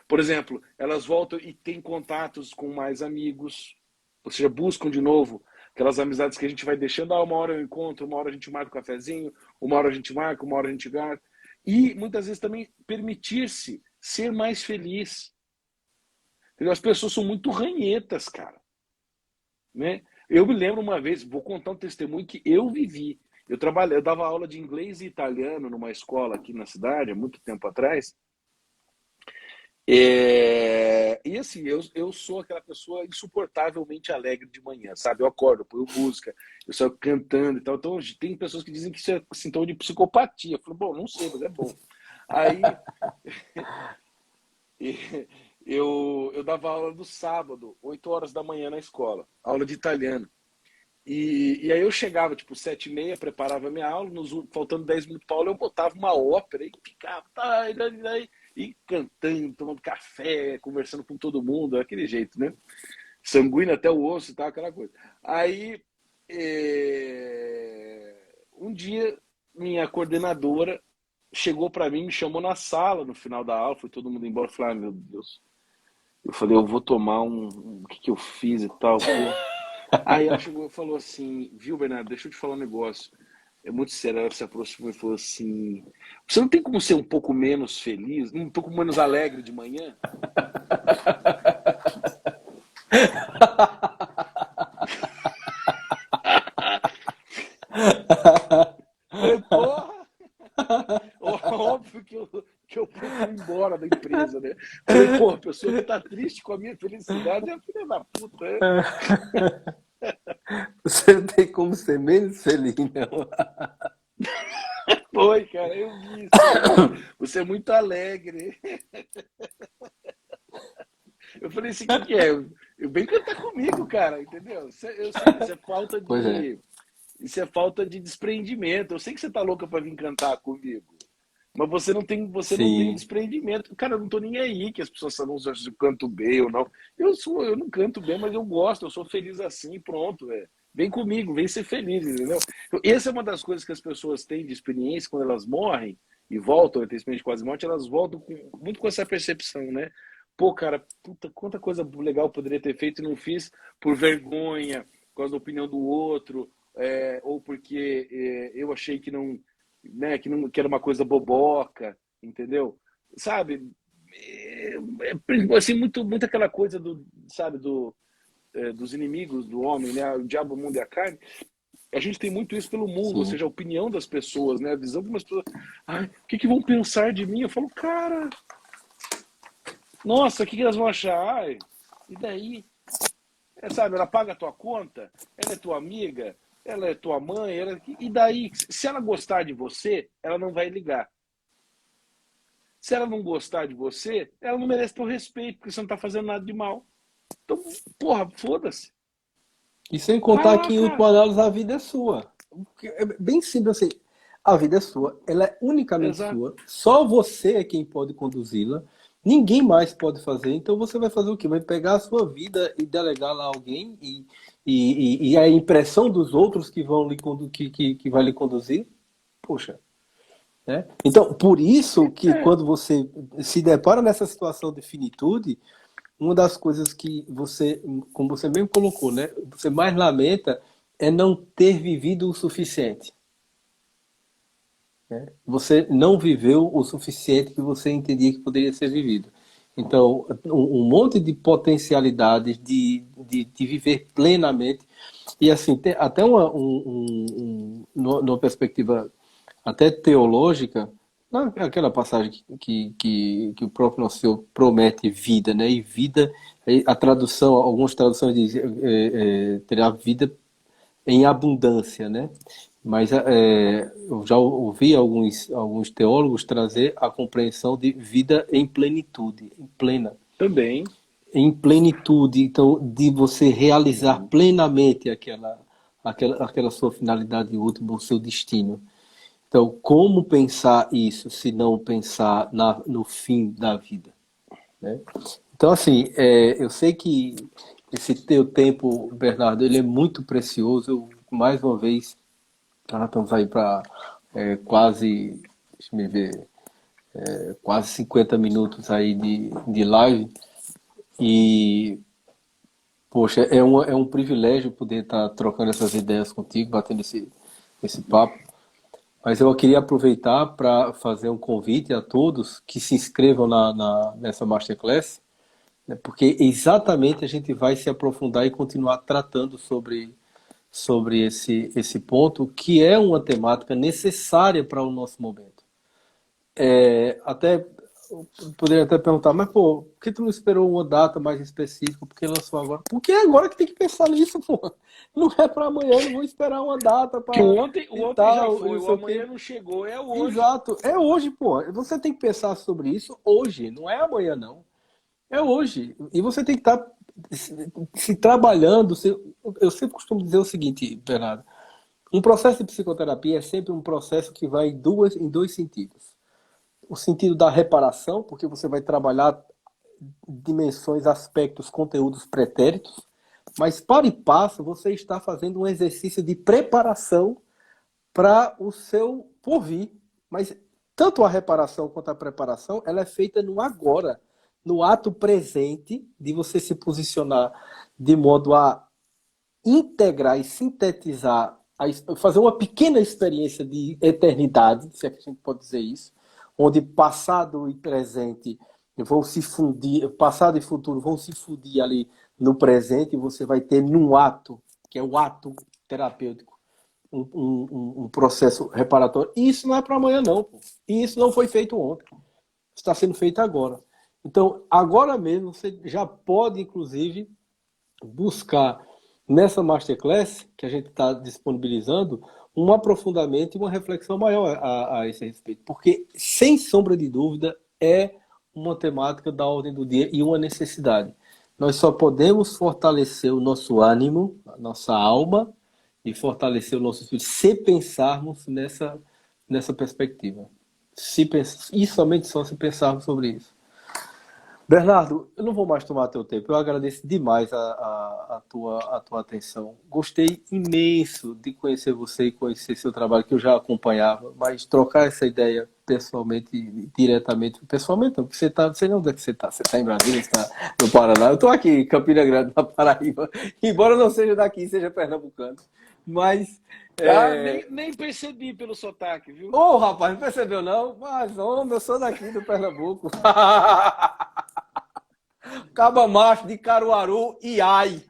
Por exemplo, elas voltam e têm contatos com mais amigos, ou seja, buscam de novo aquelas amizades que a gente vai deixando. Uma hora eu encontro, uma hora a gente marca um cafezinho, uma hora a gente marca, uma hora a gente marca. E muitas vezes também permitir-se ser mais feliz. As pessoas são muito ranhetas, cara. Né? Eu me lembro uma vez, vou contar um testemunho que eu vivi. Eu dava aula de inglês e italiano numa escola aqui na cidade, há muito tempo atrás. E assim, eu sou aquela pessoa insuportavelmente alegre de manhã, sabe? Eu acordo, eu ponho música, eu saio cantando e tal. Então, tem pessoas que dizem que isso é sintoma de psicopatia. Eu falo, bom, não sei, mas é bom. Aí, eu dava aula no sábado, 8 horas da manhã na escola, aula de italiano. E aí eu chegava, tipo, 7h30, preparava minha aula, faltando 10 minutos para aula, eu botava uma ópera e ficava, e cantando, tomando café, conversando com todo mundo, aquele jeito, né? Sanguíneo até o osso e tal, aquela coisa. Aí, um dia, minha coordenadora chegou para mim, me chamou na sala no final da aula, foi todo mundo embora, eu falei, meu Deus. Eu falei, eu vou tomar o que eu fiz e tal, pô. Aí ela chegou e falou assim, viu, Bernardo, deixa eu te falar um negócio. É muito sério, ela se aproximou e falou assim, você não tem como ser um pouco menos feliz, um pouco menos alegre de manhã? Falei, porra! Óbvio que eu fui embora da empresa, né? Falei, pô, a pessoa que tá triste com a minha felicidade é a filha da puta, né? Você não tem como ser menos feliz, não. Foi, cara, eu vi isso. Você é muito alegre. Eu falei assim, o que é? Eu bem cantar comigo, cara, entendeu? Eu sei que isso é falta Pois é. isso é falta de desprendimento. Eu sei que você tá louca pra vir cantar comigo. Mas você não tem Sim. desprendimento. Cara, eu não tô nem aí que as pessoas falam se eu canto bem ou não. Eu não canto bem, mas eu gosto, eu sou feliz assim, pronto, velho. Vem comigo, vem ser feliz, entendeu? Então, essa é uma das coisas que as pessoas têm de experiência quando elas morrem e voltam, a ter experiência de quase morte, elas voltam muito com essa percepção, né? Pô, cara, puta, quanta coisa legal eu poderia ter feito e não fiz por vergonha, por causa da opinião do outro, ou porque eu achei que não, né, que era uma coisa boboca, entendeu? Sabe? Assim, muito aquela coisa sabe, dos inimigos do homem, né? O diabo, o mundo e a carne. A gente tem muito isso pelo mundo, ou Sim. seja, a opinião das pessoas, né? A visão que umas pessoas. Ai, o que vão pensar de mim? Eu falo, cara, nossa, o que elas vão achar? Ai, e daí? Sabe, ela paga a tua conta, ela é tua amiga, ela é tua mãe, e daí? Se ela gostar de você, ela não vai ligar. Se ela não gostar de você, ela não merece teu respeito, porque você não tá fazendo nada de mal. Então, porra, foda-se. E sem Vai contar lá, que, em cara. última análise, a vida é sua. É bem simples assim. A vida é sua, ela é unicamente Exato. sua. Só você é quem pode conduzi-la. Ninguém mais pode fazer. Então você vai fazer o quê? Vai pegar a sua vida e delegar lá a alguém e a impressão dos outros que vão que vai lhe conduzir? Poxa. Né? Então, por isso que É, quando você se depara nessa situação de finitude, uma das coisas que você, como você mesmo colocou, né, você mais lamenta é não ter vivido o suficiente. Né? Você não viveu o suficiente que você entendia que poderia ser vivido. Então, um monte de potencialidades de viver plenamente. E assim, tem até numa perspectiva até teológica, aquela passagem que o próprio Nosso Senhor promete vida, né? E vida, a tradução, algumas traduções dizem terá vida em abundância, né? Mas eu já ouvi alguns teólogos trazer a compreensão de vida em plenitude, em plena, Também. em plenitude, então, de você realizar Uhum. plenamente aquela sua finalidade última, o seu destino. Então, como pensar isso se não pensar no fim da vida, né? Então, assim, eu sei que esse teu tempo, Bernardo, ele é muito precioso. Mais uma vez, nós estamos aí para quase, deixa eu me ver, quase 50 minutos aí de live. E, poxa, é um privilégio poder estar trocando essas ideias contigo, batendo esse papo. Mas eu queria aproveitar para fazer um convite a todos que se inscrevam nessa Masterclass, né, porque exatamente a gente vai se aprofundar e continuar tratando sobre esse ponto, que é uma temática necessária para o nosso momento. Até poderia até perguntar, mas pô, por que tu não esperou uma data mais específica? Por que lançou agora? Porque é agora que tem que pensar nisso, pô. Não é para amanhã, não vou esperar uma data Que para o e ontem já tal, e foi, não o sei o amanhã quê. não chegou, é hoje. Exato, é hoje, pô. Você tem que pensar sobre isso hoje, não é amanhã, não. É hoje. E você tem que estar se trabalhando. Eu sempre costumo dizer o seguinte, Bernardo. Um processo de psicoterapia é sempre um processo que vai em dois sentidos. O sentido da reparação, porque você vai trabalhar dimensões, aspectos, conteúdos pretéritos, mas para e passo você está fazendo um exercício de preparação para o seu porvir. Mas tanto a reparação quanto a preparação, ela é feita no agora, no ato presente de você se posicionar de modo a integrar e sintetizar, fazer uma pequena experiência de eternidade, se é que a gente pode dizer isso, onde passado e presente vão se fundir, passado e futuro vão se fundir ali no presente, e você vai ter num ato, que é o ato terapêutico, um processo reparatório. E isso não é para amanhã, não. Pô. E isso não foi feito ontem. Está sendo feito agora. Então, agora mesmo, você já pode, inclusive, buscar nessa masterclass que a gente está disponibilizando um aprofundamento e uma reflexão maior a esse respeito. Porque, sem sombra de dúvida, é uma temática da ordem do dia e uma necessidade. Nós só podemos fortalecer o nosso ânimo, a nossa alma, e fortalecer o nosso espírito se pensarmos nessa perspectiva. E somente só se pensarmos sobre isso. Bernardo, eu não vou mais tomar teu tempo. Eu agradeço demais a tua atenção. Gostei imenso de conhecer você e conhecer seu trabalho, que eu já acompanhava, mas trocar essa ideia pessoalmente, diretamente, pessoalmente não, porque você não onde é que você está? Você está em Brasília, você está no Paraná. Eu estou aqui em Campina Grande, na Paraíba, embora não seja daqui, seja pernambucano. Mas, Ah, nem percebi pelo sotaque, viu? ô rapaz, não percebeu não? Mas, homem, eu sou daqui do Pernambuco. Caba macho de Caruaru e ai.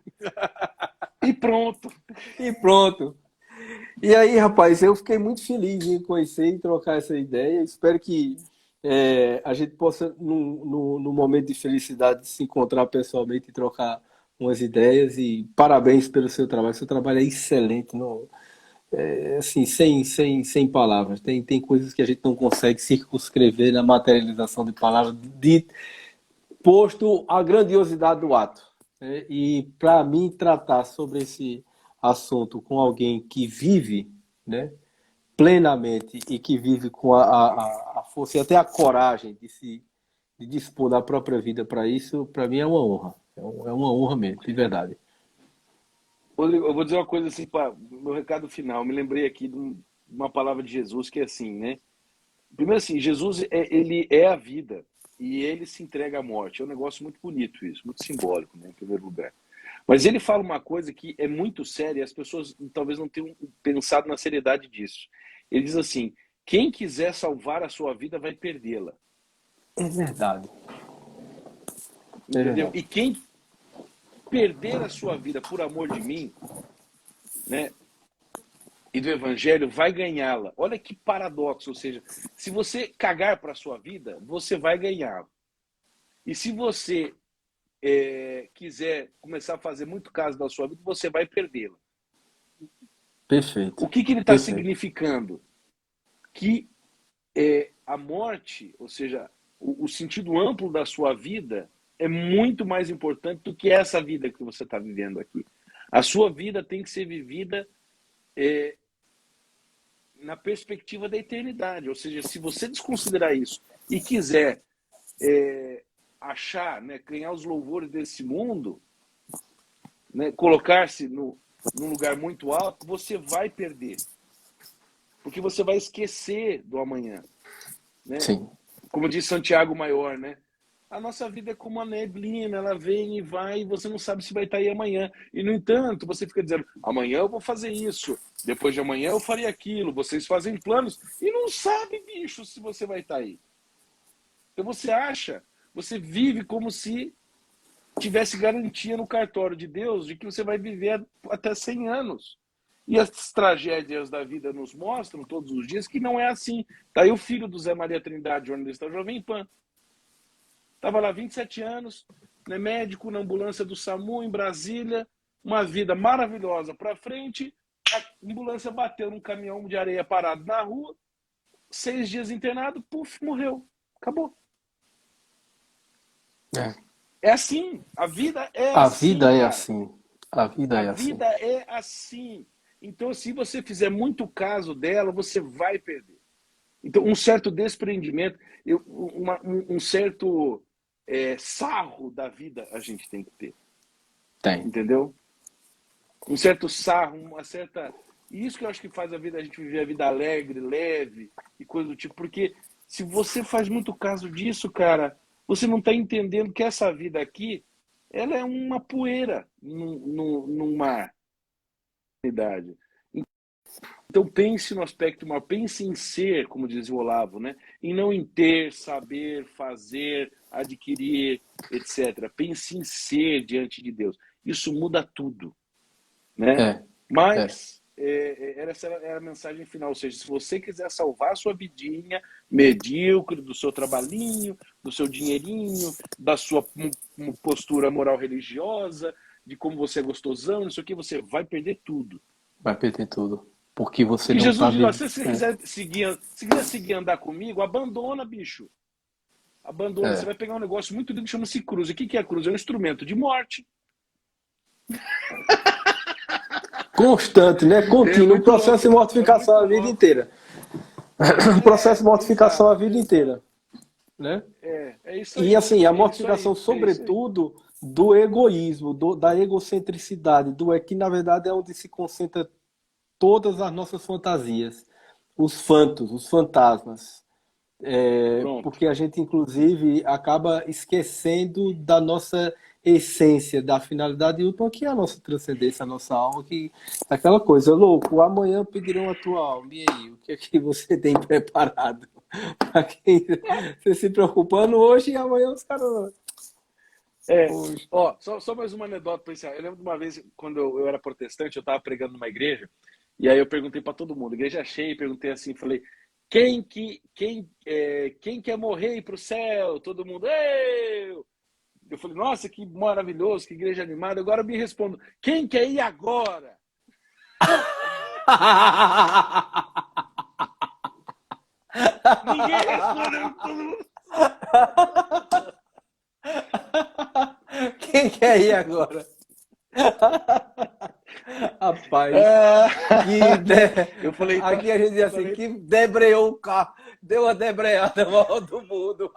E pronto. E pronto. E aí, rapaz, eu fiquei muito feliz em conhecer e trocar essa ideia. Espero que a gente possa, num momento de felicidade, se encontrar pessoalmente e trocar umas ideias. E parabéns pelo seu trabalho. Seu trabalho é excelente. Não, assim, sem palavras. Tem coisas que a gente não consegue circunscrever na materialização de palavras, posto a grandiosidade do ato. Né? E para mim, tratar sobre esse assunto com alguém que vive, né, plenamente e que vive com a força e até a coragem de dispor da própria vida para isso, para mim é uma honra. É uma honra mesmo, de verdade. Rodrigo, eu vou dizer uma coisa assim, para meu recado final. Eu me lembrei aqui de uma palavra de Jesus que é assim, né? Primeiro assim, Jesus ele é a vida e ele se entrega à morte. É um negócio muito bonito isso, muito simbólico, né, em primeiro lugar. Mas ele fala uma coisa que é muito séria e as pessoas talvez não tenham pensado na seriedade disso. Ele diz assim: quem quiser salvar a sua vida vai perdê-la. É verdade. É Entendeu? verdade. E quem perder a sua vida por amor de mim, né, e do evangelho, vai ganhá-la. Olha que paradoxo, ou seja, se você cagar para a sua vida, você vai ganhá-la. E se você quiser começar a fazer muito caso da sua vida, você vai perdê-la. Perfeito. O que ele está Perfeito. significando? Que a morte, ou seja, o sentido amplo da sua vida é muito mais importante do que essa vida que você está vivendo aqui. A sua vida tem que ser vivida na perspectiva da eternidade. Ou seja, se você desconsiderar isso e quiser achar, né, ganhar os louvores desse mundo, né, colocar-se num lugar muito alto, você vai perder. Porque você vai esquecer do amanhã. Né? Sim. Como diz Santiago Maior, né? A nossa vida é como a neblina, ela vem e vai, e você não sabe se vai estar aí amanhã. E, no entanto, você fica dizendo, amanhã eu vou fazer isso, depois de amanhã eu farei aquilo. Vocês fazem planos e não sabe, bicho, se você vai estar aí. Então você acha, você vive como se tivesse garantia no cartório de Deus de que você vai viver até 100 anos. E as tragédias da vida nos mostram todos os dias que não é assim. Tá aí o filho do Zé Maria Trindade, jornalista Jovem Pan. Estava lá 27 anos, né, médico na ambulância do SAMU em Brasília, uma vida maravilhosa para frente, a ambulância bateu num caminhão de areia parado na rua, 6 dias internado, puf, morreu. Acabou. É assim, a vida é A assim, vida é cara. assim. A vida A é assim. vida é assim. Então, se você fizer muito caso dela, você vai perder. Então, um certo desprendimento, um certo sarro da vida a gente tem que ter. Tem. Entendeu? Um certo sarro, uma certa. E isso que eu acho que faz a gente viver a vida alegre, leve e coisa do tipo. Porque se você faz muito caso disso, cara, você não está entendendo que essa vida aqui, ela é uma poeira num mar. Então pense no aspecto maior, pense em ser, como dizia o Olavo, né? E não em ter, saber, fazer, adquirir, etc. Pense em ser diante de Deus. Isso muda tudo, né? É. É. Mas essa era a mensagem final, ou seja, se você quiser salvar a sua vidinha medíocre, do seu trabalhinho, do seu dinheirinho, da sua postura moral religiosa, de como você é gostosão, isso aqui, você vai perder tudo. Vai perder tudo. Porque você Porque não está Jesus diz, ó, vivendo. se você quiser seguir andar comigo, abandona, bicho. Abandona. Você É. vai pegar um negócio muito lindo que chama-se cruz. E o que é a cruz? É um instrumento de morte. Constante, né? É Contínuo. Um muito processo de louco. É mortificação muito a vida louco. inteira. Um processo de mortificação a Exato. vida inteira. Né? É isso E aí. assim, a É isso mortificação, aí. É isso aí. sobretudo, do egoísmo, da egocentricidade, que na verdade é onde se concentra todas as nossas fantasias, os fantasmas. Pronto. Porque a gente, inclusive, acaba esquecendo da nossa essência, da finalidade última, que é a nossa transcendência, a nossa alma, que é aquela coisa, louco, amanhã pedirão a tua alma, e aí, o que é que você tem preparado? Para quem você se preocupando hoje e amanhã os caras. Hoje. Ó, só mais uma anedota para encerrar. Eu lembro de uma vez, quando eu era protestante, eu estava pregando numa igreja, e aí eu perguntei para todo mundo, igreja cheia, e perguntei assim, falei, quem quer morrer e ir para o céu? Todo mundo, eu! Eu falei, nossa, que maravilhoso, que igreja animada. Agora me respondo, quem quer ir agora? Ninguém respondeu, todo mundo. Quem quer ir agora? Rapaz, Eu falei, tá, aqui a gente diz eu assim, falei, que debreou o carro, deu uma debreada maior do mundo.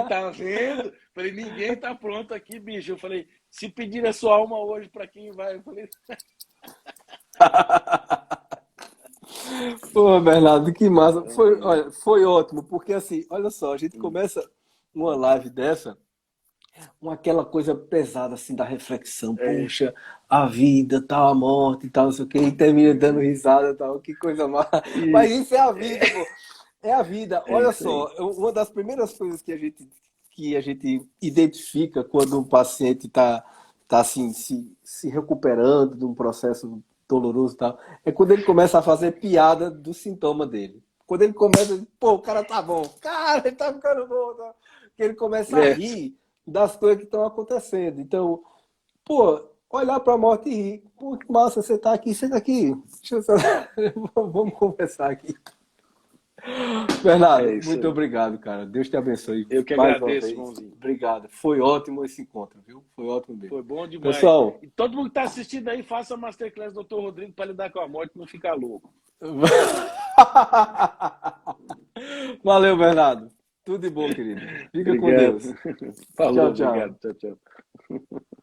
tá vendo? Eu falei, ninguém tá pronto aqui, bicho. Eu falei, se pedir a sua alma hoje, para quem vai? Eu falei, Pô, Bernardo, que massa. Olha, foi ótimo, porque assim, olha só, a gente começa uma live dessa com aquela coisa pesada assim da reflexão. é, Puxa, a vida, tal, a morte, tal, não sei o quê, e termina dando risada, tal, que coisa má. Mas isso, isso é a vida, pô. É a vida. é Olha isso aí. só, uma das primeiras coisas que a gente identifica quando um paciente está assim, se recuperando de um processo doloroso e tal, é quando ele começa a fazer piada do sintoma dele. Quando ele começa, pô, o cara tá bom, cara, ele tá ficando bom, que ele começa a É, rir das coisas que estão acontecendo. Então, pô, olhar para a morte e rir. Pô, que massa, você tá aqui, senta aqui. Vamos conversar aqui. É Bernardo, isso muito aí. obrigado, cara. Deus te abençoe Eu que mais uma agradeço, vez. irmãozinho. Obrigado. Foi ótimo esse encontro, viu? Foi ótimo mesmo. Foi bom demais. Pessoal, E todo mundo que está assistindo aí, faça a Masterclass do Dr. Rodrigo para lidar com a morte e não ficar louco. valeu, Bernardo. Tudo de bom, querido. Fica com Obrigado. Deus. Falou, Tchau, obrigado. tchau. Tchau, tchau.